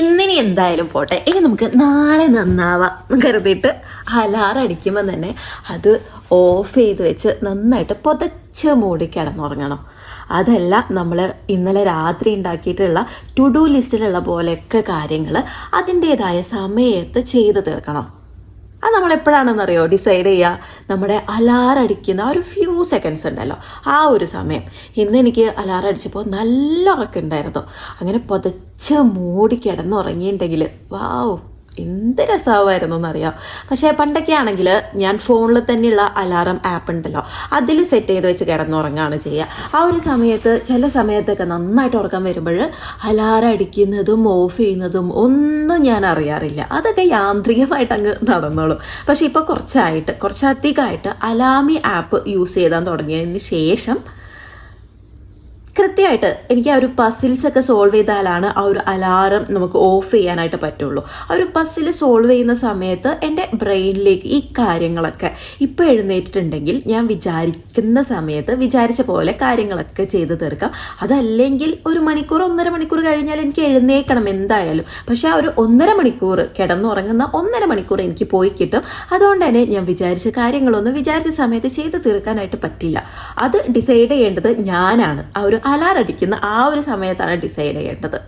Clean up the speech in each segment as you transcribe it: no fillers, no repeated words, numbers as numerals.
ഇന്നിനി എന്തായാലും പോട്ടെ, ഇനി നമുക്ക് നാളെ നന്നാവാം കരുതിയിട്ട് അലാറം അടിക്കുമ്പോൾ തന്നെ അത് ഓഫ് ചെയ്ത് വെച്ച് നന്നായിട്ട് പുതച്ച് മൂടി കിടന്നുറങ്ങണം. അതല്ല നമ്മൾ ഇന്നലെ രാത്രി ഉണ്ടാക്കിയിട്ടുള്ള ടു ഡു ലിസ്റ്റിലുള്ള പോലെയൊക്കെ കാര്യങ്ങൾ അതിൻ്റേതായ സമയത്ത് ചെയ്ത് തീർക്കണം. അത് നമ്മളെപ്പോഴാണെന്നറിയോ ഡിസൈഡ് ചെയ്യുക? നമ്മുടെ അലാറം അടിക്കുന്ന ഒരു ഫ്യൂ സെക്കൻഡ്സ് ഉണ്ടല്ലോ, ആ ഒരു സമയം. ഇന്ന് എനിക്ക് അലാറം അടിച്ചപ്പോൾ നല്ല ഉറക്കമുണ്ടായിരുന്നു. അങ്ങനെ പുതച്ച് മൂടി കിടന്നുറങ്ങിയിട്ടുണ്ടെങ്കിൽ വാവ് എന്ത് രസമായിരുന്നു എന്നറിയാം. പക്ഷേ പണ്ടൊക്കെ ആണെങ്കിൽ ഞാൻ ഫോണിൽ തന്നെയുള്ള അലാറം ആപ്പ് ഉണ്ടല്ലോ, അതിൽ സെറ്റ് ചെയ്ത് വെച്ച് കിടന്നുറങ്ങുകയാണ് ചെയ്യുക. ആ ഒരു സമയത്ത് ചില സമയത്തൊക്കെ നന്നായിട്ട് ഉറക്കം വരുമ്പോൾ അലാറം അടിക്കുന്നതും ഓഫ് ചെയ്യുന്നതും ഒന്നും ഞാൻ അറിയാറില്ല. അതൊക്കെ യാന്ത്രികമായിട്ട് അങ്ങ് നടന്നോളും. പക്ഷേ ഇപ്പോൾ കുറച്ചധികമായിട്ട് അലാമി ആപ്പ് യൂസ് ചെയ്താൻ തുടങ്ങിയതിന് ശേഷം കൃത്യമായിട്ട് എനിക്ക് ആ ഒരു പസിൽസൊക്കെ സോൾവ് ചെയ്താലാണ് ആ ഒരു അലാറം നമുക്ക് ഓഫ് ചെയ്യാനായിട്ട് പറ്റുള്ളൂ. ആ ഒരു പസിൽ സോൾവ് ചെയ്യുന്ന സമയത്ത് എൻ്റെ ബ്രെയിനിലേക്ക് ഈ കാര്യങ്ങളൊക്കെ ഇപ്പോൾ എഴുന്നേറ്റിട്ടുണ്ടെങ്കിൽ ഞാൻ വിചാരിക്കുന്ന സമയത്ത് വിചാരിച്ച പോലെ കാര്യങ്ങളൊക്കെ ചെയ്ത് തീർക്കാം. അതല്ലെങ്കിൽ ഒരു മണിക്കൂർ 1.5 മണിക്കൂർ കഴിഞ്ഞാൽ എനിക്ക് എഴുന്നേക്കണം എന്തായാലും. പക്ഷേ ആ ഒരു 1.5 മണിക്കൂർ കിടന്നുറങ്ങുന്ന 1.5 മണിക്കൂർ എനിക്ക് പോയി കിട്ടും. അതുകൊണ്ട് തന്നെ ഞാൻ വിചാരിച്ച കാര്യങ്ങളൊന്നും വിചാരിച്ച സമയത്ത് ചെയ്ത് തീർക്കാനായിട്ട് പറ്റില്ല. അത് ഡിസൈഡ് ചെയ്യേണ്ടത് ഞാനാണ്. ആ ഒരു അലാറം അടിക്കുന്ന ആ ഒരു സമയത്താണ് ഡിസൈഡ് ചെയ്യേണ്ടത്.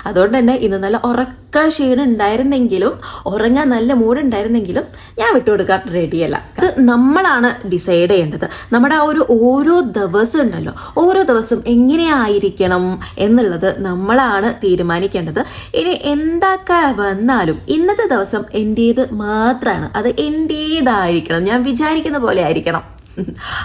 അതുകൊണ്ട് തന്നെ ഇന്ന് നല്ല ഉറക്ക ക്ഷീണം ഉണ്ടായിരുന്നെങ്കിലും ഉറങ്ങാൻ നല്ല മൂഡ് ഉണ്ടായിരുന്നെങ്കിലും ഞാൻ വിട്ടുകൊടുക്കാൻ റെഡിയല്ല. അത് നമ്മളാണ് ഡിസൈഡ് ചെയ്യേണ്ടത്. നമ്മുടെ ആ ഒരു ഓരോ ദിവസം ഉണ്ടല്ലോ, ഓരോ ദിവസം എങ്ങനെയായിരിക്കണം എന്നുള്ളത് നമ്മളാണ് തീരുമാനിക്കേണ്ടത്. ഇനി എന്തൊക്കെ വന്നാലും ഇന്നത്തെ ദിവസം എൻ്റേത് മാത്രമാണ്, അത് എൻ്റേതായിരിക്കണം, ഞാൻ വിചാരിക്കുന്ന പോലെ ആയിരിക്കണം.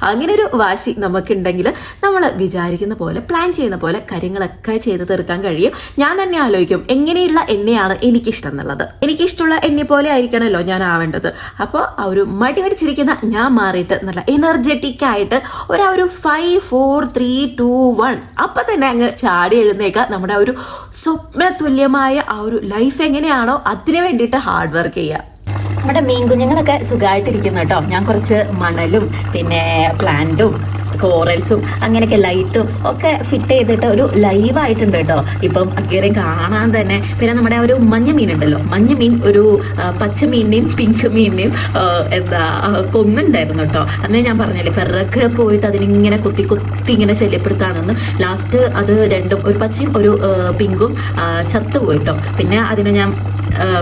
അങ്ങനെ ഒരു വാശി നമുക്കുണ്ടെങ്കിൽ നമ്മൾ വിചാരിക്കുന്ന പോലെ പ്ലാൻ ചെയ്യുന്ന പോലെ കാര്യങ്ങളൊക്കെ ചെയ്ത് തീർക്കാൻ കഴിയും. ഞാൻ തന്നെ ആലോചിക്കും എങ്ങനെയുള്ള എണ്ണയാണ് എനിക്കിഷ്ടം എന്നുള്ളത്. എനിക്കിഷ്ടമുള്ള എണ്ണ പോലെ ആയിരിക്കണമല്ലോ ഞാൻ ആവേണ്ടത്. അപ്പോൾ ആ ഒരു മടി പിടിച്ചിരിക്കുന്ന ഞാൻ മാറിയിട്ട് നല്ല എനർജറ്റിക് ആയിട്ട് ഒരു 5 4 3 2 1 അപ്പം തന്നെ അങ്ങ് ചാടി എഴുന്നേക്കുക. നമ്മുടെ ആ ഒരു സ്വപ്ന തുല്യമായ ആ ഒരു ലൈഫ് എങ്ങനെയാണോ അതിന് വേണ്ടിയിട്ട് ഹാർഡ് വർക്ക് ചെയ്യുക. നമ്മുടെ മീൻ കുഞ്ഞുങ്ങളൊക്കെ സുഖമായിട്ടിരിക്കുന്നു കേട്ടോ. ഞാൻ കുറച്ച് മണലും പിന്നെ പ്ലാന്റും കോറൽസും അങ്ങനെയൊക്കെ ലൈറ്റും ഒക്കെ ഫിറ്റ് ചെയ്തിട്ട് ഒരു ലൈവായിട്ടുണ്ട് കേട്ടോ. ഇപ്പം അക്കേറിയും കാണാൻ തന്നെ. പിന്നെ നമ്മുടെ ഒരു മഞ്ഞ മീൻ ഉണ്ടല്ലോ, മഞ്ഞ മീൻ ഒരു പച്ച മീനിനെയും പിങ്ക് മീനിനെയും കൊന്നുണ്ടായിരുന്നു കേട്ടോ. അന്നേ ഞാൻ പറഞ്ഞില്ലേ പിറക്കെ പോയിട്ട് അതിനിങ്ങനെ കുത്തി ഇങ്ങനെ ശല്യപ്പെടുത്താണെന്ന്. ലാസ്റ്റ് അത് രണ്ടും, ഒരു പച്ചയും ഒരു പിങ്കും ചത്തുപോയിട്ടോ. പിന്നെ അതിനെ ഞാൻ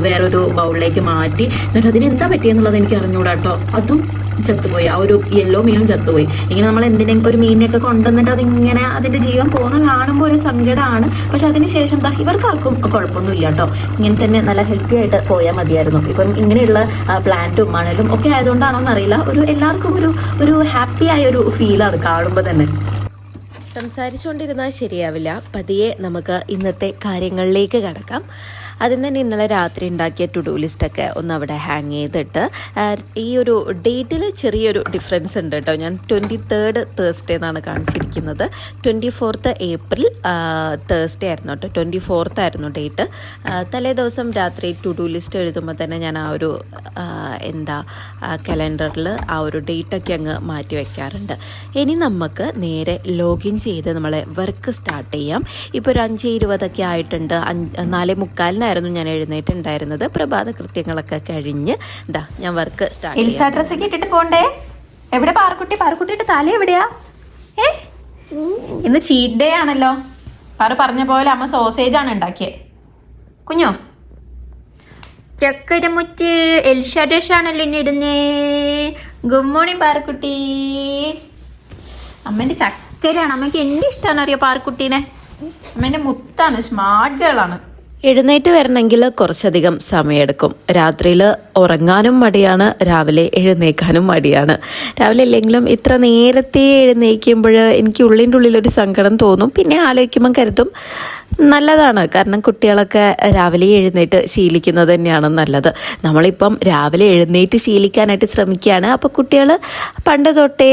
വേറൊരു ബൗളിലേക്ക് മാറ്റി. എന്നിട്ട് അതിനെന്താ പറ്റിയെന്നുള്ളത് എനിക്ക് അറിഞ്ഞൂടാ കേട്ടോ. അതും ചത്തുപോയി, ആ ഒരു യെല്ലോ മീനും ചത്തുപോയി. ഇങ്ങനെ നമ്മൾ എന്തിനെങ്കിലും ഒരു മീനിനെയൊക്കെ കൊണ്ടുവന്നിട്ട് അതിങ്ങനെ അതിൻ്റെ ജീവൻ പോകുന്ന കാണുമ്പോൾ ഒരു സങ്കടമാണ്. പക്ഷെ അതിന് ശേഷം ഇവർക്കാർക്കും കുഴപ്പമൊന്നുമില്ല കേട്ടോ. ഇങ്ങനെ തന്നെ നല്ല ഹെൽത്തി ആയിട്ട് പോയാൽ മതിയായിരുന്നു. ഇപ്പം ഇങ്ങനെയുള്ള പ്ലാന്റും മണലും ഒക്കെ ആയതുകൊണ്ടാണോ എന്നറിയില്ല, എല്ലാവർക്കും ഒരു ഹാപ്പി ആയ ഒരു ഫീലാണ് കാണുമ്പോൾ തന്നെ. സംസാരിച്ചുകൊണ്ടിരുന്നാൽ ശരിയാവില്ല, പതിയെ നമുക്ക് ഇന്നത്തെ കാര്യങ്ങളിലേക്ക് കടക്കാം. അതിന് തന്നെ ഇന്നലെ രാത്രി ഉണ്ടാക്കിയ ടു ഡു ലിസ്റ്റൊക്കെ ഒന്ന് അവിടെ ഹാങ് ചെയ്തിട്ട് ഈ ഒരു ഡേറ്റിൽ ചെറിയൊരു ഡിഫറൻസ് ഉണ്ട് കേട്ടോ. ഞാൻ 23rd തേഴ്സ്ഡേ എന്നാണ് കാണിച്ചിരിക്കുന്നത്. 24th ഏപ്രിൽ തേഴ്സ്ഡേ ആയിരുന്നു കേട്ടോ. 24th ആയിരുന്നു ഡേറ്റ്. തലേ ദിവസം രാത്രി ടു ഡു ലിസ്റ്റ് എഴുതുമ്പോൾ തന്നെ ഞാൻ ആ ഒരു കലണ്ടറിൽ ആ ഒരു ഡേറ്റൊക്കെ അങ്ങ് മാറ്റി വയ്ക്കാറുണ്ട്. ഇനി നമുക്ക് നേരെ ലോഗിൻ ചെയ്ത് നമ്മളെ വർക്ക് സ്റ്റാർട്ട് ചെയ്യാം. ഇപ്പോൾ ഒരു 5:20 ആയിട്ടുണ്ട്. 4:45 ഞാൻ എഴുന്നേറ്റുണ്ടായിരുന്നത്. പ്രഭാത കൃത്യങ്ങളൊക്കെ കഴിഞ്ഞ് ഞാൻ വർക്ക് സ്റ്റാർട്ട് ചെയ്യാം. ഡ്രസ് ഒക്കെ ഇട്ടിട്ട് പോണ്ടേ? എവിടെ പാറക്കുട്ടിയുടെ തല എവിടെയാ? ഇന്ന് ചീറ്റ് ഡേ ആണല്ലോ. പറഞ്ഞ പോലെ അമ്മ സോസേജ് ആണ് ഉണ്ടാക്കിയത്. കുഞ്ഞോ ചക്കരമുറ്റ് എൽഷ ഡ്രസ് ആണല്ലോ ഇനി ഇടുന്നേ. Good morning Parukutty. അമ്മേന്റെ ചക്കരയാണ്. അമ്മയ്ക്ക് എന്നെ ഇഷ്ടമാണ് അറിയോ പാറക്കുട്ടീനെ. അമ്മേന്റെ മുത്താണ്, സ്മാർട്ട് ഗേളാണ്. എഴുന്നേറ്റ് വരണമെങ്കിൽ കുറച്ചധികം സമയമെടുക്കും. രാത്രിയിൽ ഉറങ്ങാനും മടിയാണ്, രാവിലെ എഴുന്നേക്കാനും മടിയാണ്. രാവിലെ ഇല്ലെങ്കിലും ഇത്ര നേരത്തെ എഴുന്നേൽക്കുമ്പോൾ എനിക്ക് ഉള്ളിൻ്റെ സങ്കടം തോന്നും. പിന്നെ ആലോചിക്കുമ്പം കരുതും നല്ലതാണ്, കാരണം കുട്ടികളൊക്കെ രാവിലെ എഴുന്നേറ്റ് ശീലിക്കുന്നത് തന്നെയാണ് നല്ലത്. നമ്മളിപ്പം രാവിലെ എഴുന്നേറ്റ് ശീലിക്കാനായിട്ട് ശ്രമിക്കുകയാണ്. അപ്പോൾ കുട്ടികൾ പണ്ട് തൊട്ടേ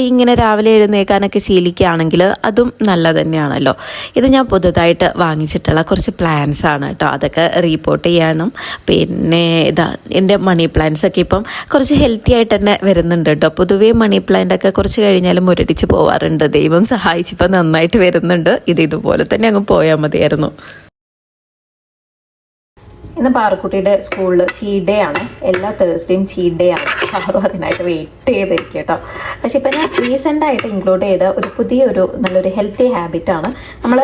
ഇങ്ങനെ രാവിലെ എഴുന്നേക്കാനൊക്കെ ശീലിക്കുകയാണെങ്കിൽ അതും നല്ലത് തന്നെയാണല്ലോ. ഇത് ഞാൻ പുതുതായിട്ട് വാങ്ങിച്ചിട്ടുള്ള കുറച്ച് പ്ലാൻസ് ആണ് കേട്ടോ. അതൊക്കെ റീപോർട്ട് ചെയ്യണം. പിന്നെ എൻ്റെ മണി പ്ലാന്റ്സ് ഒക്കെ ഇപ്പം കുറച്ച് ഹെൽത്തി ആയിട്ട് തന്നെ വരുന്നുണ്ട് കേട്ടോ. പൊതുവേ മണി പ്ലാന്റ് ഒക്കെ കുറച്ച് കഴിഞ്ഞാലും മുരടിച്ച് പോവാറുണ്ട്. ദൈവം സഹായിച്ചിപ്പോൾ നന്നായിട്ട് വരുന്നുണ്ട്. ഇതുപോലെ തന്നെ അങ്ങ് പോയാൽ മതിയായിരുന്നു. ഇന്ന് പാറക്കുട്ടിയുടെ സ്കൂളിൽ ചീറ്റ് ഡേ ആണ്. എല്ലാ തേഴ്സ്ഡേയും ചീറ്റ് ഡേ ആണ്. അപ്പോൾ അതിനായിട്ട് വെയിറ്റ് ചെയ്തിരിക്കും കേട്ടോ. പക്ഷെ ഇപ്പം ഞാൻ റീസെൻ്റായിട്ട് ഇൻക്ലൂഡ് ചെയ്ത ഒരു പുതിയൊരു നല്ലൊരു ഹെൽത്തി ഹാബിറ്റാണ്. നമ്മൾ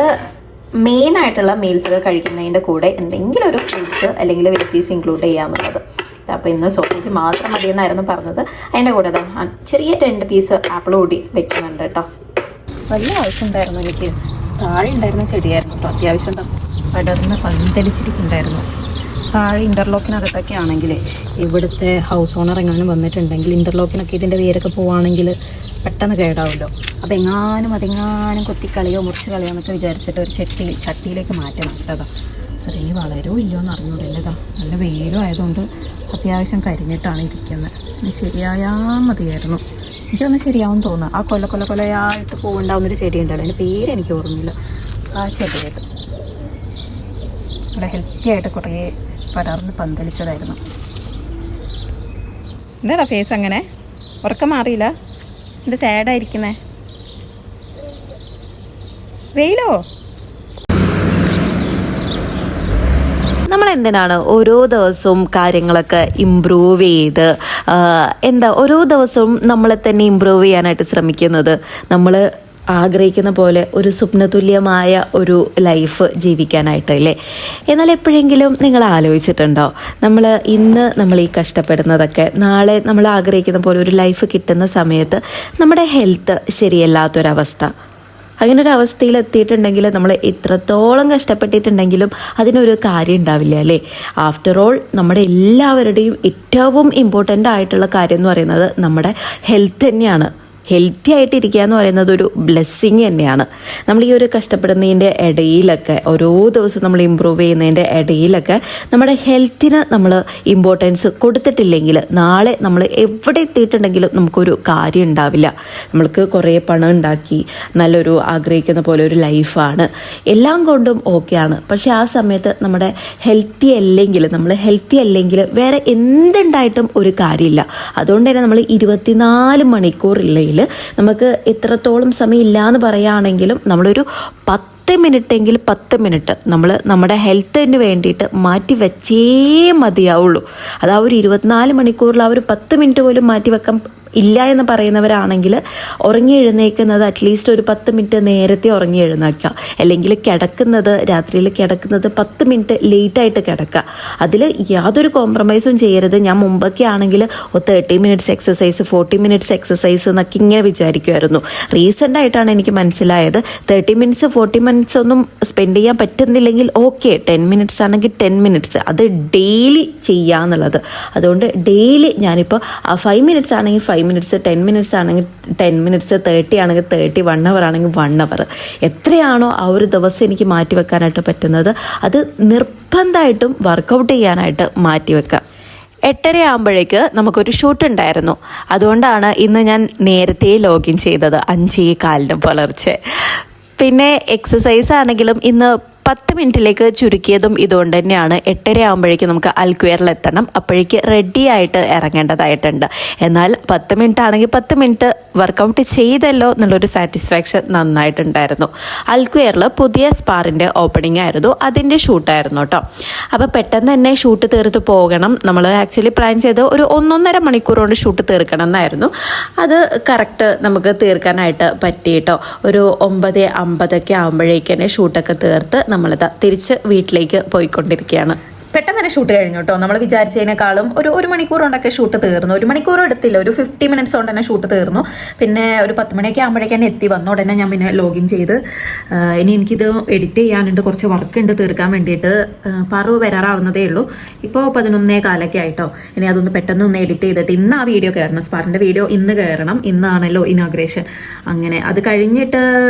മെയിനായിട്ടുള്ള മീൽസൊക്കെ കഴിക്കുന്നതിൻ്റെ കൂടെ എന്തെങ്കിലും ഒരു ഫ്രൂട്ട്സ് അല്ലെങ്കിൽ വെജീസ് ഇൻക്ലൂഡ് ചെയ്യാമെന്നുള്ളത്. അപ്പോൾ ഇന്ന് സോസേജ് മാത്രം മതിയെന്നായിരുന്നു പറഞ്ഞത്. അതിൻ്റെ കൂടെ ചെറിയ 2 പീസ് ആപ്പിൾ കൂടി വെക്കുന്നുണ്ട് കേട്ടോ. വലിയ ആവശ്യം ഉണ്ടായിരുന്നു എനിക്ക്. താഴെ ഉണ്ടായിരുന്ന ചെടിയായിരുന്നു കേട്ടോ. അത്യാവശ്യം പടർന്ന് പന്തലിച്ചിരിക്കുന്നുണ്ടായിരുന്നു. താഴെ ഇൻ്റർലോക്കിനകത്തൊക്കെ ആണെങ്കിൽ ഇവിടുത്തെ ഹൗസ് ഓണർ എങ്ങാനും വന്നിട്ടുണ്ടെങ്കിൽ ഇൻ്റർലോക്കിനൊക്കെ ഇതിൻ്റെ വേരൊക്കെ പോവുകയാണെങ്കിൽ പെട്ടെന്ന് കേടാവുമല്ലോ. അപ്പോൾ അതെങ്ങാനും കൊത്തിക്കളിയോ മുറിച്ച് കളയോ എന്നൊക്കെ വിചാരിച്ചിട്ട് ഒരു ചട്ടിയിലേക്ക് മാറ്റി നട്ടതാണ്. അതിനി വളരോ ഇല്ലയോ എന്ന് അറിഞ്ഞൂടല്ലതാ. നല്ല വെയിലും ആയതുകൊണ്ട് അത്യാവശ്യം കരിഞ്ഞിട്ടാണ് ഇരിക്കുന്നത്. ശരിയായാൽ മതിയായിരുന്നു. എനിക്കൊന്ന് ശരിയാവും തോന്നുക. ആ കൊല്ലയായിട്ട് പോവുണ്ടാവുന്നൊരു ചെടി ഉണ്ടല്ലോ, അതിൻ്റെ പേര് എനിക്ക് ഓർമ്മയില്ല. ആ ചെടിയായിട്ട് ഇവിടെ ഹെൽത്തി ആയിട്ട് കുറേ പടർന്ന് പന്തലിച്ചതായിരുന്നു. എന്താടാ ഫേസ് അങ്ങനെ? ഉറക്കം മാറിയില്ല? എൻ്റെ സാഡായിരിക്കുന്നേ. വെയിലോ? നമ്മളെന്തിനാണ് ഓരോ ദിവസവും കാര്യങ്ങളൊക്കെ ഇമ്പ്രൂവ് ചെയ്ത് ഓരോ ദിവസവും നമ്മളെ തന്നെ ഇമ്പ്രൂവ് ചെയ്യാനായിട്ട് ശ്രമിക്കുന്നത്? നമ്മൾ ആഗ്രഹിക്കുന്ന പോലെ ഒരു സ്വപ്നതുല്യമായ ഒരു ലൈഫ് ജീവിക്കാനായിട്ടല്ലേ? എന്നാൽ എപ്പോഴെങ്കിലും നിങ്ങൾ ആലോചിച്ചിട്ടുണ്ടോ, ഇന്ന് നമ്മൾ ഈ കഷ്ടപ്പെടുന്നതൊക്കെ നാളെ നമ്മൾ ആഗ്രഹിക്കുന്ന പോലെ ഒരു ലൈഫ് കിട്ടുന്ന സമയത്ത് നമ്മുടെ ഹെൽത്ത് ശരിയല്ലാത്തൊരവസ്ഥ, അങ്ങനെ ഒരു അവസ്ഥയിൽ എത്തിയിട്ടുണ്ടെങ്കിൽ നമ്മൾ എത്രത്തോളം കഷ്ടപ്പെട്ടിട്ടുണ്ടെങ്കിലും അതിനൊരു കാര്യം ഉണ്ടാവില്ല അല്ലേ? ആഫ്റ്റർ ഓൾ നമ്മുടെ എല്ലാവരുടെയും ഏറ്റവും ഇമ്പോർട്ടൻ്റ് ആയിട്ടുള്ള കാര്യം എന്ന് പറയുന്നത് നമ്മുടെ ഹെൽത്ത് തന്നെയാണ്. ഹെൽത്തി ആയിട്ടിരിക്കുക എന്ന് പറയുന്നത് ഒരു ബ്ലെസ്സിങ് തന്നെയാണ്. നമ്മൾ ഈ ഒരു കഷ്ടപ്പെടുന്നതിൻ്റെ ഇടയിലൊക്കെ ഓരോ ദിവസവും നമ്മൾ ഇമ്പ്രൂവ് ചെയ്യുന്നതിൻ്റെ ഇടയിലൊക്കെ നമ്മുടെ ഹെൽത്തിന് നമ്മൾ ഇമ്പോർട്ടൻസ് കൊടുത്തിട്ടില്ലെങ്കിൽ നാളെ നമ്മൾ എവിടെ എത്തിയിട്ടുണ്ടെങ്കിലും നമുക്കൊരു കാര്യം ഉണ്ടാവില്ല. നമ്മൾക്ക് കുറേ പണം ഉണ്ടാക്കി നല്ലൊരു ആഗ്രഹിക്കുന്ന പോലെ ഒരു ലൈഫാണ്, എല്ലാം കൊണ്ടും ഓക്കെയാണ്. പക്ഷെ ആ സമയത്ത് നമ്മുടെ ഹെൽത്തി അല്ലെങ്കിൽ വേറെ എന്തുണ്ടായിട്ടും ഒരു കാര്യമില്ല. അതുകൊണ്ട് തന്നെ നമ്മൾ 24 മണിക്കൂറില്ലെങ്കിൽ നമുക്ക് എത്രത്തോളം സമയം ഇല്ല എന്ന് പറയുകയാണെങ്കിലും നമ്മളൊരു 10 മിനിറ്റെങ്കിൽ 10 മിനിറ്റ് നമ്മൾ നമ്മുടെ ഹെൽത്തിന് വേണ്ടിയിട്ട് മാറ്റി വെച്ചേ മതിയാവുള്ളൂ. അത് ആ ഒരു 24 മണിക്കൂറിൽ ആ ഒരു 10 മിനിറ്റ് പോലും മാറ്റി വെക്കാൻ ഇല്ല എന്ന് പറയുന്നവരാണെങ്കിൽ ഉറങ്ങി എഴുന്നേൽക്കുന്നത് അറ്റ്ലീസ്റ്റ് ഒരു 10 മിനിറ്റ് നേരത്തെ ഉറങ്ങി എഴുന്നേൽക്കുക. അല്ലെങ്കിൽ രാത്രിയിൽ കിടക്കുന്നത് 10 മിനിറ്റ് ലേറ്റായിട്ട് കിടക്കുക. അതിൽ യാതൊരു കോംപ്രമൈസും ചെയ്യരുത്. ഞാൻ മുമ്പൊക്കെ ആണെങ്കിൽ 30 മിനിറ്റ്സ് എക്സസൈസ് 40 മിനിറ്റ്സ് എക്സസൈസ് എന്നൊക്കെ ഇങ്ങനെ വിചാരിക്കുമായിരുന്നു. റീസെൻ്റായിട്ടാണ് എനിക്ക് മനസ്സിലായത് 30 മിനിറ്റ്സ് 40 മിനിറ്റ്സ് ഒന്നും സ്പെൻഡ് ചെയ്യാൻ പറ്റുന്നില്ലെങ്കിൽ ഓക്കെ, 10 മിനിറ്റ്സ് ആണെങ്കിൽ 10 മിനിറ്റ്സ് അത് ഡെയിലി ചെയ്യാന്നുള്ളത്. അതുകൊണ്ട് ഡെയിലി ഞാനിപ്പോൾ 5 മിനിറ്റ്സ് ആണെങ്കിൽ 5 മിനിറ്റ്സ്, 10 മിനിറ്റ്സ് ആണെങ്കിൽ 10 മിനിറ്റ്സ്, 30 ആണെങ്കിൽ 30, 1 അവർ ആണെങ്കിൽ 1 അവർ, എത്രയാണോ ആ ഒരു ദിവസം എനിക്ക് മാറ്റി വെക്കാനായിട്ട് പറ്റുന്നത് അത് നിർബന്ധമായിട്ടും വർക്കൗട്ട് ചെയ്യാനായിട്ട് മാറ്റിവെക്കാം. 8:30 ആകുമ്പോഴേക്ക് നമുക്കൊരു ഷൂട്ട് ഉണ്ടായിരുന്നു. അതുകൊണ്ടാണ് ഇന്ന് ഞാൻ നേരത്തെ ലോഗിൻ ചെയ്തത് 5:15 പുലർച്ചെ. പിന്നെ എക്സസൈസ് ആണെങ്കിലും ഇന്ന് 10 മിനിറ്റിലേക്ക് ചുരുക്കിയതും ഇതുകൊണ്ട് തന്നെയാണ്. 8:30 ആകുമ്പോഴേക്ക് നമുക്ക് അൽക്വയറിൽ എത്തണം. അപ്പോഴേക്ക് റെഡി ആയിട്ട് ഇറങ്ങേണ്ടതായിട്ടുണ്ട്. എന്നാൽ 10 മിനിറ്റ് ആണെങ്കിൽ 10 മിനിറ്റ് വർക്കൗട്ട് ചെയ്തല്ലോ എന്നുള്ളൊരു സാറ്റിസ്ഫാക്ഷൻ നന്നായിട്ടുണ്ടായിരുന്നു. അൽക്വയറിൽ പുതിയ സ്പാറിൻ്റെ ഓപ്പണിംഗ് ആയിരുന്നു, അതിൻ്റെ ഷൂട്ടായിരുന്നു കേട്ടോ. അപ്പോൾ പെട്ടെന്ന് തന്നെ ഷൂട്ട് തീർത്ത് പോകണം. നമ്മൾ ആക്ച്വലി പ്ലാൻ ചെയ്ത് ഒരു 1.5 മണിക്കൂർ കൊണ്ട് ഷൂട്ട് തീർക്കണം എന്നായിരുന്നു. അത് കറക്റ്റ് നമുക്ക് തീർക്കാനായിട്ട് പറ്റി കേട്ടോ. ഒരു 9:50 ആകുമ്പോഴേക്ക് തന്നെ ഷൂട്ടൊക്കെ തീർത്ത് നമ്മളിതാ തിരിച്ച് വീട്ടിലേക്ക് പോയിക്കൊണ്ടിരിക്കുകയാണ്. പെട്ടെന്ന് തന്നെ ഷൂട്ട് കഴിഞ്ഞു കേട്ടോ. നമ്മൾ വിചാരിച്ചതിനേക്കാളും ഒരു മണിക്കൂർ കൊണ്ടൊക്കെ ഷൂട്ട് തീർന്നു. 1 മണിക്കൂർ എടുത്തില്ല, ഒരു 50 മിനിറ്റ്സ് കൊണ്ട് തന്നെ ഷൂട്ട് തീർന്നു. പിന്നെ ഒരു 10 മണിയൊക്കെ ആകുമ്പോഴേക്ക് തന്നെ എത്തി വന്ന ഉടനെ ഞാൻ പിന്നെ ലോഗിൻ ചെയ്ത് ഇനി എനിക്കിത് എഡിറ്റ് ചെയ്യാനുണ്ട്, കുറച്ച് വർക്ക് ഉണ്ട് തീർക്കാൻ വേണ്ടിയിട്ട്. പറു വരാറാവുന്നതേ ഉള്ളൂ. ഇപ്പോൾ 11:15 ആയിട്ടോ. ഇനി അതൊന്ന് പെട്ടെന്ന് ഒന്ന് എഡിറ്റ് ചെയ്തിട്ട് ഇന്ന് ആ വീഡിയോ കയറണം. സ്പാറിൻ്റെ വീഡിയോ ഇന്ന് കയറണം. ഇന്നാണല്ലോ ഇനോഗ്രേഷൻ. അങ്ങനെ അത് കഴിഞ്ഞിട്ട്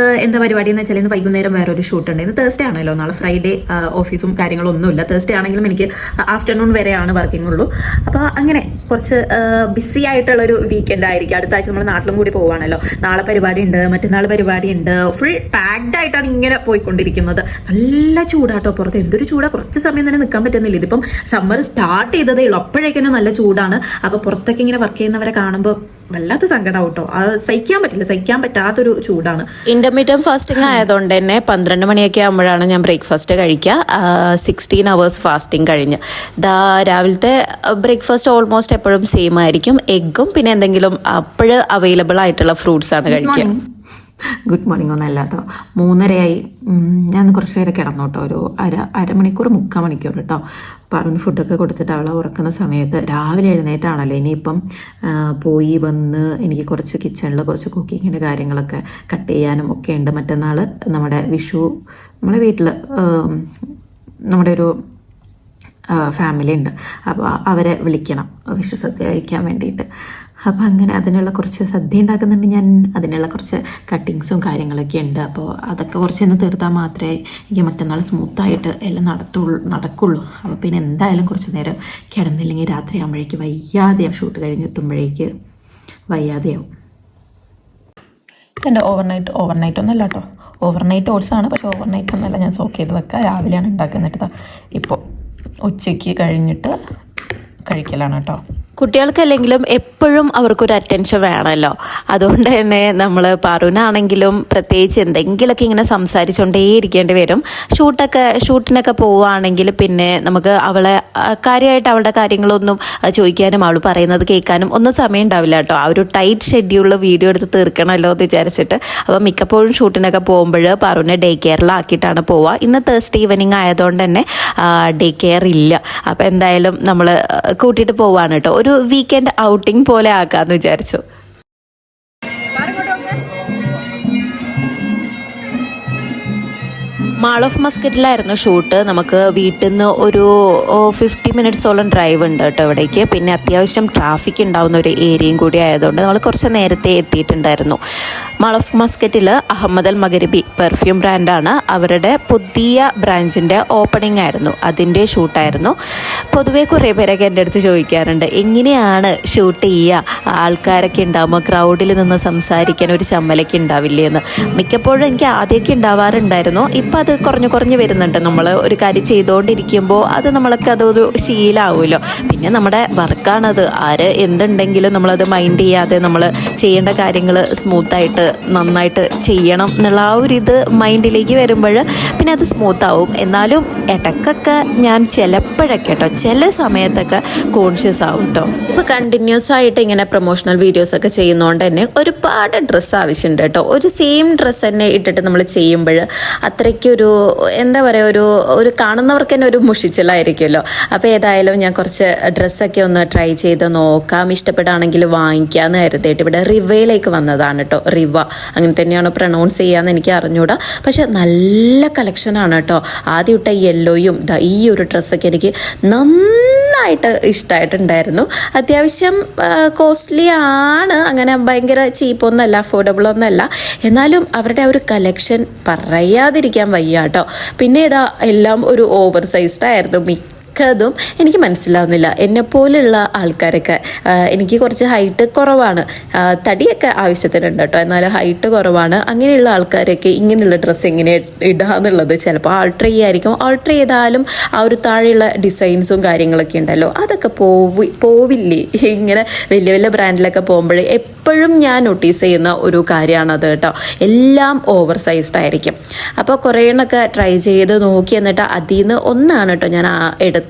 എന്താ പരിപാടി എന്ന് വെച്ചാൽ ഇന്ന് വൈകുന്നേരം വേറൊരു ഷൂട്ട് ഉണ്ട്. ഇന്ന് തേഴ്സ്ഡേ ആണല്ലോ, നാളെ ഫ്രൈഡേ ഓഫീസും കാര്യങ്ങളൊന്നുമില്ല. തേഴ്സ്ഡേ ആണെങ്കിലും എനിക്ക് ആഫ്റ്റർനൂൺ വരെയാണ് വർക്കിംഗ് ഉള്ളൂ. അപ്പോൾ അങ്ങനെ കുറച്ച് ബിസി ആയിട്ടുള്ളൊരു വീക്കെൻഡ് ആയിരിക്കും. അടുത്ത ആഴ്ച നമ്മൾ നാട്ടിലും കൂടി പോവാണല്ലോ. നാളെ പരിപാടി ഉണ്ട്, മറ്റന്നാൾ പരിപാടി ഉണ്ട്. ഫുൾ പാക്ഡ് ആയിട്ടാണ് ഇങ്ങനെ പോയിക്കൊണ്ടിരിക്കുന്നത്. നല്ല ചൂടാട്ടോ പുറത്ത്. എന്തൊരു ചൂടാണ്, കുറച്ച് സമയം തന്നെ നിൽക്കാൻ പറ്റുന്നില്ല. ഇതിപ്പം സമ്മർ സ്റ്റാർട്ട് ചെയ്തതേ ഉള്ളൂ, അപ്പോഴേക്കും തന്നെ നല്ല ചൂടാണ്. അപ്പോൾ പുറത്തൊക്കെ ഇങ്ങനെ വർക്ക് ചെയ്യുന്നവരെ കാണുമ്പോൾ വല്ലാത്ത സങ്കടമാവും കേട്ടോ. അത് സഹിക്കാൻ പറ്റാത്തൊരു ചൂടാണ്. ഇന്റർമീഡിയറ്റ് ഫാസ്റ്റിംഗ് ആയതുകൊണ്ട് തന്നെ 12 മണിയൊക്കെ ആകുമ്പോഴാണ് ഞാൻ ബ്രേക്ക്ഫാസ്റ്റ് കഴിക്കുക. 16 hours ഫാസ്റ്റിംഗ് കഴിഞ്ഞ് രാവിലത്തെ ബ്രേക്ക്ഫാസ്റ്റ് ഓൾമോസ്റ്റ് എപ്പോഴും സെയിം ആയിരിക്കും. എഗ്ഗും പിന്നെ എന്തെങ്കിലും അപ്പോഴ് അവൈലബിൾ ആയിട്ടുള്ള ഫ്രൂട്ട്സ് ആണ് കഴിക്കുക. ഗുഡ് മോർണിംഗ് ഒന്നല്ല കേട്ടോ, 3:30 ഞാൻ കുറച്ച് നേരം കിടന്നു കേട്ടോ, ഒരു അരമണിക്കൂർ 3/4 മണിക്കൂർ കേട്ടോ. പറഞ്ഞ് ഫുഡൊക്കെ കൊടുത്തിട്ട് അവളെ ഉറക്കുന്ന സമയത്ത് രാവിലെ എഴുന്നേറ്റാണല്ലോ. ഇനിയിപ്പം പോയി വന്ന് എനിക്ക് കുറച്ച് കിച്ചണിൽ കുറച്ച് കുക്കിങ്ങിൻ്റെ കാര്യങ്ങളൊക്കെ കട്ട് ചെയ്യാനും ഒക്കെ ഉണ്ട്. മറ്റന്നാൾ നമ്മുടെ വിഷു നമ്മളെ വീട്ടിൽ നമ്മുടെ ഒരു ഫാമിലി ഉണ്ട്, അപ്പോൾ അവരെ വിളിക്കണം വിഷു സദ്യ കഴിക്കാൻ വേണ്ടിയിട്ട്. അപ്പോൾ അങ്ങനെ അതിനുള്ള കുറച്ച് സദ്യ ഉണ്ടാക്കുന്നുണ്ട് ഞാൻ. അതിനുള്ള കുറച്ച് കട്ടിങ്സും കാര്യങ്ങളൊക്കെ ഉണ്ട്. അപ്പോൾ അതൊക്കെ കുറച്ചൊന്ന് തീർത്താൽ മാത്രമേ എനിക്ക് മറ്റന്നാൾ സ്മൂത്തായിട്ട് എല്ലാം നടക്കുള്ളൂ. അപ്പോൾ പിന്നെ എന്തായാലും കുറച്ച് നേരം കിടന്നില്ലെങ്കിൽ രാത്രി ആകുമ്പോഴേക്ക് വയ്യാതെയാവും. ഷൂട്ട് കഴിഞ്ഞെത്തുമ്പോഴേക്ക് വയ്യാതെയാവും. എൻ്റെ ഓവർനൈറ്റ് ഒന്നല്ല കേട്ടോ, ഓവർനൈറ്റ് ഓട്സാണ്. പക്ഷേ ഓവർനൈറ്റ് ഒന്നല്ല, ഞാൻ സോക്ക് ചെയ്ത് വെക്കുക. രാവിലെയാണ് ഉണ്ടാക്കുന്നത്. ഇപ്പോൾ ഉച്ചയ്ക്ക് കഴിഞ്ഞിട്ട് കഴിക്കലാണ് കേട്ടോ. കുട്ടികൾക്കല്ലെങ്കിലും എപ്പോഴും അവർക്കൊരു അറ്റൻഷൻ വേണമല്ലോ. അതുകൊണ്ട് തന്നെ നമ്മൾ പാറുവിനാണെങ്കിലും പ്രത്യേകിച്ച് എന്തെങ്കിലുമൊക്കെ ഇങ്ങനെ സംസാരിച്ചുകൊണ്ടേ ഇരിക്കേണ്ടി വരും. ഷൂട്ടിനൊക്കെ പോവുകയാണെങ്കിൽ പിന്നെ നമുക്ക് അവളെ കാര്യമായിട്ട് അവളുടെ കാര്യങ്ങളൊന്നും ചോദിക്കാനും അവൾ പറയുന്നത് കേൾക്കാനും ഒന്നും സമയം ഉണ്ടാവില്ല കേട്ടോ. ആ ഒരു ടൈറ്റ് ഷെഡ്യൂളിൽ വീഡിയോ എടുത്ത് തീർക്കണമല്ലോ എന്ന് വിചാരിച്ചിട്ട്. അപ്പോൾ മിക്കപ്പോഴും ഷൂട്ടിനൊക്കെ പോകുമ്പോൾ പാറുവിനെ ഡേ കെയറിലാക്കിയിട്ടാണ് പോവുക. ഇന്ന് തേഴ്സ്ഡേ ഈവനിങ് ആയതുകൊണ്ട് തന്നെ ഡേ കെയർ ഇല്ല. അപ്പോൾ എന്തായാലും നമ്മൾ കൂട്ടിയിട്ട് പോവാണ് കേട്ടോ. ഒരു വീക്കെൻഡ് ഔട്ടിംഗ് പോലെ ആക്കാമെന്ന് വിചാരിച്ചു. മാൾ ഓഫ് മസ്കറ്റിലായിരുന്നു ഷൂട്ട്. നമുക്ക് വീട്ടിൽ നിന്ന് ഒരു 50 മിനിറ്റ്സോളം ഡ്രൈവ് ഉണ്ട് കേട്ടോ ഇവിടേക്ക്. പിന്നെ അത്യാവശ്യം ട്രാഫിക് ഉണ്ടാവുന്ന ഒരു ഏരിയയും കൂടി ആയതുകൊണ്ട് നമ്മൾ കുറച്ച് നേരത്തെ എത്തിയിട്ടുണ്ടായിരുന്നു. മാൾ ഓഫ് മസ്കറ്റിൽ അഹമ്മദ് അൽ മഗരിബി പെർഫ്യൂം ബ്രാൻഡാണ്. അവരുടെ പുതിയ ബ്രാഞ്ചിൻ്റെ ഓപ്പണിംഗ് ആയിരുന്നു, അതിൻ്റെ ഷൂട്ടായിരുന്നു. പൊതുവേ കുറേ പേരൊക്കെ എൻ്റെ അടുത്ത് ചോദിക്കാറുണ്ട്, എങ്ങനെയാണ് ഷൂട്ട് ചെയ്യുക, ആൾക്കാരൊക്കെ ഉണ്ടാകുമ്പോൾ ക്രൗഡിൽ നിന്ന് സംസാരിക്കാൻ ഒരു ചമ്മലൊക്കെ ഉണ്ടാവില്ലേ എന്ന്. മിക്കപ്പോഴും എനിക്ക് ആദ്യമൊക്കെ ഉണ്ടാവാറുണ്ടായിരുന്നു. ഇപ്പം അത് കുറഞ്ഞു വരുന്നുണ്ട്. നമ്മൾ ഒരു കാര്യം ചെയ്തുകൊണ്ടിരിക്കുമ്പോൾ നമ്മൾക്ക് അതൊരു ശീലമാവുമല്ലോ. പിന്നെ നമ്മുടെ വർക്കാണത്. ആര് എന്തുണ്ടെങ്കിലും നമ്മളത് മൈൻഡ് ചെയ്യാതെ നമ്മൾ ചെയ്യേണ്ട കാര്യങ്ങൾ സ്മൂത്തായിട്ട് നന്നായിട്ട് ചെയ്യണം എന്നുള്ള ആ ഒരു ഇത് മൈൻഡിലേക്ക് വരുമ്പോൾ പിന്നെ അത് സ്മൂത്താവും. എന്നാലും ഇടയ്ക്കൊക്കെ ഞാൻ ചിലപ്പോഴൊക്കെ കേട്ടോ, ചില സമയത്തൊക്കെ കോൺഷ്യസ് ആവും കേട്ടോ. ഇപ്പോൾ കണ്ടിന്യൂസ് ആയിട്ട് ഇങ്ങനെ പ്രൊമോഷണൽ വീഡിയോസൊക്കെ ചെയ്യുന്നതുകൊണ്ട് തന്നെ ഒരുപാട് ഡ്രസ്സ് ആവശ്യമുണ്ട് കേട്ടോ. ഒരു സെയിം ഡ്രസ്സ് തന്നെ ഇട്ടിട്ട് നമ്മൾ ചെയ്യുമ്പോൾ അത്രയ്ക്കൊരു എന്താ പറയുക, ഒരു കാണുന്നവർക്ക് തന്നെ ഒരു മുഷിച്ചിലായിരിക്കുമല്ലോ. അപ്പോൾ ഏതായാലും ഞാൻ കുറച്ച് ഡ്രസ്സൊക്കെ ഒന്ന് ട്രൈ ചെയ്ത് നോക്കാം, ഇഷ്ടപ്പെട്ടാണെങ്കിൽ വാങ്ങിക്കാമെന്ന് കരുതിയിട്ട് ഇവിടെ റിവയിലേക്ക് വന്നതാണ് കേട്ടോ. റിവ അങ്ങനെ തന്നെയാണ് പ്രൊനൗൺസ് ചെയ്യാമെന്ന് എനിക്ക് അറിഞ്ഞൂടാ. പക്ഷെ നല്ല കളക്ഷനാണ് കേട്ടോ. ആദ്യം ഇട്ട യെല്ലോയും ഈ ഒരു ഡ്രസ്സൊക്കെ എനിക്ക് നന്നായിട്ട് ഇഷ്ടമായിട്ടുണ്ടായിരുന്നു. അത്യാവശ്യം കോസ്റ്റ്ലി ആണ്, അങ്ങനെ ഭയങ്കര ചീപ്പൊന്നല്ല, അഫോർഡബിളൊന്നല്ല. എന്നാലും അവരുടെ ആ ഒരു കളക്ഷൻ പറയാതിരിക്കാൻ വയ്യ കേട്ടോ. പിന്നെ ഇതാ എല്ലാം ഒരു ഓവർ സൈസ്ഡ് ആയിരുന്നു. അതും എനിക്ക് മനസ്സിലാവുന്നില്ല. എന്നെപ്പോലുള്ള ആൾക്കാരൊക്കെ, എനിക്ക് കുറച്ച് ഹൈറ്റ് കുറവാണ്, തടിയൊക്കെ ആവശ്യത്തിനുണ്ട് കേട്ടോ, എന്നാലും ഹൈറ്റ് കുറവാണ്. അങ്ങനെയുള്ള ആൾക്കാരൊക്കെ ഇങ്ങനെയുള്ള ഡ്രസ്സ് എങ്ങനെ ഇടാന്നുള്ളത് ചിലപ്പോൾ ആൾട്ടർ ചെയ്യായിരിക്കും. ആൾട്ടർ ചെയ്താലും ആ ഒരു താഴെയുള്ള ഡിസൈൻസും കാര്യങ്ങളൊക്കെ ഉണ്ടല്ലോ, അതൊക്കെ പോവില്ലേ. ഇങ്ങനെ വലിയ വലിയ ബ്രാൻഡിലൊക്കെ പോകുമ്പോഴേ എപ്പോഴും ഞാൻ നോട്ടീസ് ചെയ്യുന്ന ഒരു കാര്യമാണത് കേട്ടോ. എല്ലാം ഓവർ സൈസ്ഡ് ആയിരിക്കും. അപ്പോൾ കുറേ എണ്ണമൊക്കെ ട്രൈ ചെയ്ത് നോക്കി, എന്നിട്ട് അതിൽ നിന്ന് ഒന്നാണ് കേട്ടോ ഞാൻ എടുത്തത്.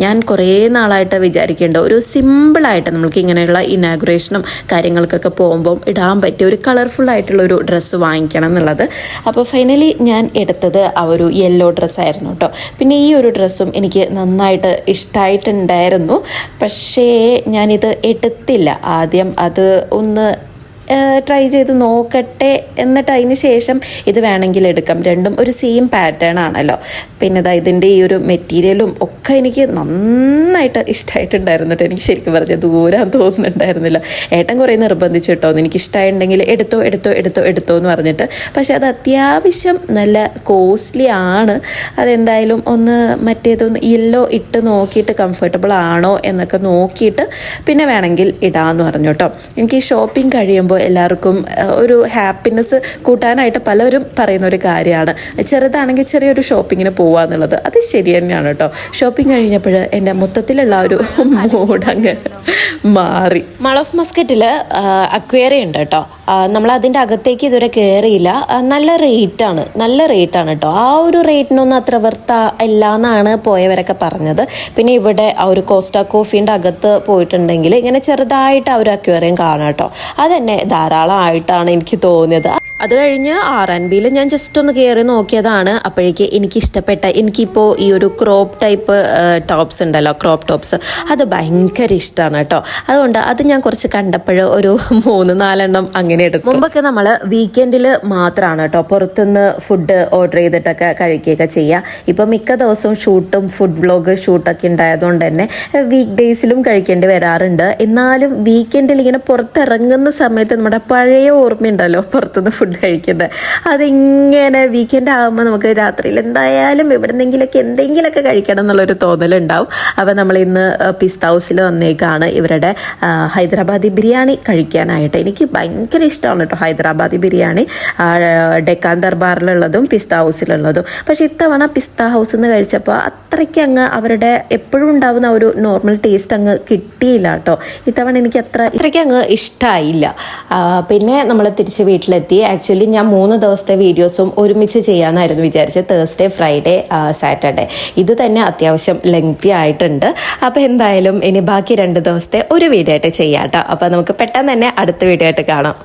ഞാൻ കുറേ നാളായിട്ട് വിചാരിക്കേണ്ട ഒരു സിമ്പിളായിട്ട് നമ്മൾക്ക് ഇങ്ങനെയുള്ള ഇനാഗുറേഷനും കാര്യങ്ങൾക്കൊക്കെ പോകുമ്പോൾ ഇടാൻ പറ്റിയ ഒരു കളർഫുൾ ആയിട്ടുള്ള ഒരു ഡ്രസ്സ് വാങ്ങിക്കണം എന്നുള്ളത്. അപ്പോൾ ഫൈനലി ഞാൻ എടുത്തത് ആ ഒരു യെല്ലോ ഡ്രസ്സായിരുന്നു കേട്ടോ. പിന്നെ ഈ ഒരു ഡ്രസ്സും എനിക്ക് നന്നായിട്ട് ഇഷ്ടമായിട്ടുണ്ടായിരുന്നു. പക്ഷേ ഞാനിത് എടുത്തില്ല. ആദ്യം അത് ഒന്ന് ട്രൈ ചെയ്ത് നോക്കട്ടെ, എന്നിട്ട് അതിന് ശേഷം ഇത് വേണമെങ്കിൽ എടുക്കാം. രണ്ടും ഒരു സെയിം പാറ്റേൺ ആണല്ലോ. പിന്നെ ഇതിൻ്റെ ഈ ഒരു മെറ്റീരിയലും ഒക്കെ എനിക്ക് നന്നായിട്ട് ഇഷ്ടമായിട്ടുണ്ടായിരുന്നു കേട്ടോ. എനിക്ക് ശരിക്കും പറഞ്ഞാൽ ദൂരം തോന്നുന്നുണ്ടായിരുന്നില്ല. ഏട്ടൻ കുറേ നിർബന്ധിച്ചു കേട്ടോ, എനിക്ക് ഇഷ്ടമായിട്ടുണ്ടെങ്കിൽ എടുത്തോ എന്ന് പറഞ്ഞിട്ട്. പക്ഷെ അത് അത്യാവശ്യം നല്ല കോസ്റ്റ്ലി ആണ്. അതെന്തായാലും മറ്റേതൊന്ന് യെല്ലോ ഇട്ട് നോക്കിയിട്ട് കംഫർട്ടബിൾ ആണോ എന്നൊക്കെ നോക്കിയിട്ട് പിന്നെ വേണമെങ്കിൽ ഇടാമെന്ന് പറഞ്ഞു കേട്ടോ. എനിക്ക് ഷോപ്പിംഗ് കഴിയുമ്പോൾ എല്ലാവർക്കും ഒരു ഹാപ്പിനെസ് കൂട്ടാനായിട്ട് പലരും പറയുന്ന ഒരു കാര്യമാണ് ചെറുതാണെങ്കിൽ ചെറിയൊരു ഷോപ്പിങ്ങിന് പോവുക എന്നുള്ളത്. അത് ശരി തന്നെയാണ് കേട്ടോ. ഷോപ്പിംഗ് കഴിഞ്ഞപ്പോൾ എൻ്റെ മൊത്തത്തിലുള്ള ഒരു മൂടങ്ങ് മാറി. മാൾ ഓഫ് മസ്കറ്റിൽ അക്വേറിയം ഉണ്ട് കേട്ടോ. നമ്മൾ അതിൻ്റെ അകത്തേക്ക് ഇതുവരെ കയറിയില്ല. നല്ല റേറ്റാണ് കേട്ടോ. ആ ഒരു റേറ്റിനൊന്നും അത്ര വർത്ത അല്ല എന്നാണ് പോയവരൊക്കെ പറഞ്ഞത്. പിന്നെ ഇവിടെ ആ ഒരു കോസ്റ്റ കോഫീൻ്റെ അകത്ത് പോയിട്ടുണ്ടെങ്കിൽ ഇങ്ങനെ ചെറുതായിട്ട് ആ ഒരു അക്വേറിയം കാണാം കേട്ടോ. അതെന്നെ ധാരാളമായിട്ടാണ് എനിക്ക് തോന്നിയത്. അത് കഴിഞ്ഞ് R&Bയിൽ ഞാൻ ജസ്റ്റ് ഒന്ന് കയറി നോക്കിയതാണ്. അപ്പോഴേക്ക് എനിക്കിപ്പോൾ ഈ ഒരു ക്രോപ്പ് ടൈപ്പ് ടോപ്സ് ഉണ്ടല്ലോ, ക്രോപ്പ് ടോപ്സ്, അത് ഭയങ്കര ഇഷ്ടമാണ് കേട്ടോ. അതുകൊണ്ട് അത് ഞാൻ കുറച്ച് കണ്ടപ്പോൾ ഒരു 3-4 എണ്ണം അങ്ങനെ എടുത്തു. മുമ്പൊക്കെ നമ്മൾ വീക്കെൻഡിൽ മാത്രമാണ് കേട്ടോ പുറത്തുനിന്ന് ഫുഡ് ഓർഡർ ചെയ്തിട്ടൊക്കെ കഴിക്കുകയൊക്കെ ചെയ്യുക. ഇപ്പം മിക്ക ദിവസവും ഷൂട്ടും ഫുഡ് വ്ലോഗ് ഷൂട്ടൊക്കെ ഉണ്ടായതുകൊണ്ട് തന്നെ വീക്ക് ഡേയ്സിലും കഴിക്കേണ്ടി വരാറുണ്ട്. എന്നാലും വീക്കെൻഡിൽ ഇങ്ങനെ പുറത്തിറങ്ങുന്ന സമയത്ത് നമ്മുടെ പഴയ ഓർമ്മയുണ്ടല്ലോ പുറത്തുനിന്ന് ഫുഡ് കഴിക്കുന്നത്, അതിങ്ങനെ വീക്കെൻഡ് ആകുമ്പോൾ നമുക്ക് രാത്രിയിൽ എന്തായാലും എന്തെങ്കിലുമൊക്കെ കഴിക്കണം എന്നുള്ളൊരു തോന്നലുണ്ടാവും. അപ്പോൾ നമ്മൾ ഇന്ന് പിസ്ത ഹൗസിൽ വന്നേക്കാണ് ഇവരുടെ ഹൈദരാബാദി ബിരിയാണി കഴിക്കാനായിട്ട്. എനിക്ക് ഭയങ്കര ഇഷ്ടമാണ് കേട്ടോ ഹൈദരാബാദി ബിരിയാണി, ഡെക്കാൻ ദർബാറിലുള്ളതും പിസ്ത ഹൗസിലുള്ളതും. പക്ഷെ ഇത്തവണ പിസ്ത ഹൗസിൽ നിന്ന് കഴിച്ചപ്പോൾ അത്രയ്ക്ക് അങ്ങ് അവരുടെ എപ്പോഴും ഉണ്ടാവുന്ന ഒരു നോർമൽ ടേസ്റ്റ് അങ്ങ് കിട്ടിയില്ല കേട്ടോ. ഇത്തവണ എനിക്ക് അത്രയ്ക്ക് അങ്ങ് ഇഷ്ടമായില്ല. പിന്നെ നമ്മൾ തിരിച്ച് വീട്ടിലെത്തി. ആക്ച്വലി ഞാൻ 3 ദിവസത്തെ വീഡിയോസും ഒരുമിച്ച് ചെയ്യാമെന്നായിരുന്നു വിചാരിച്ചത്, തേഴ്സ്ഡേ, ഫ്രൈഡേ, സാറ്റർഡേ. ഇത് തന്നെ അത്യാവശ്യം ലെങ്തി ആയിട്ടുണ്ട്. അപ്പോൾ എന്തായാലും ഇനി ബാക്കി 2 ദിവസത്തെ ഒരു വീഡിയോ ആയിട്ട് ചെയ്യാം കേട്ടോ. അപ്പോൾ നമുക്ക് പെട്ടെന്ന് തന്നെ അടുത്ത വീഡിയോ ആയിട്ട് കാണാം.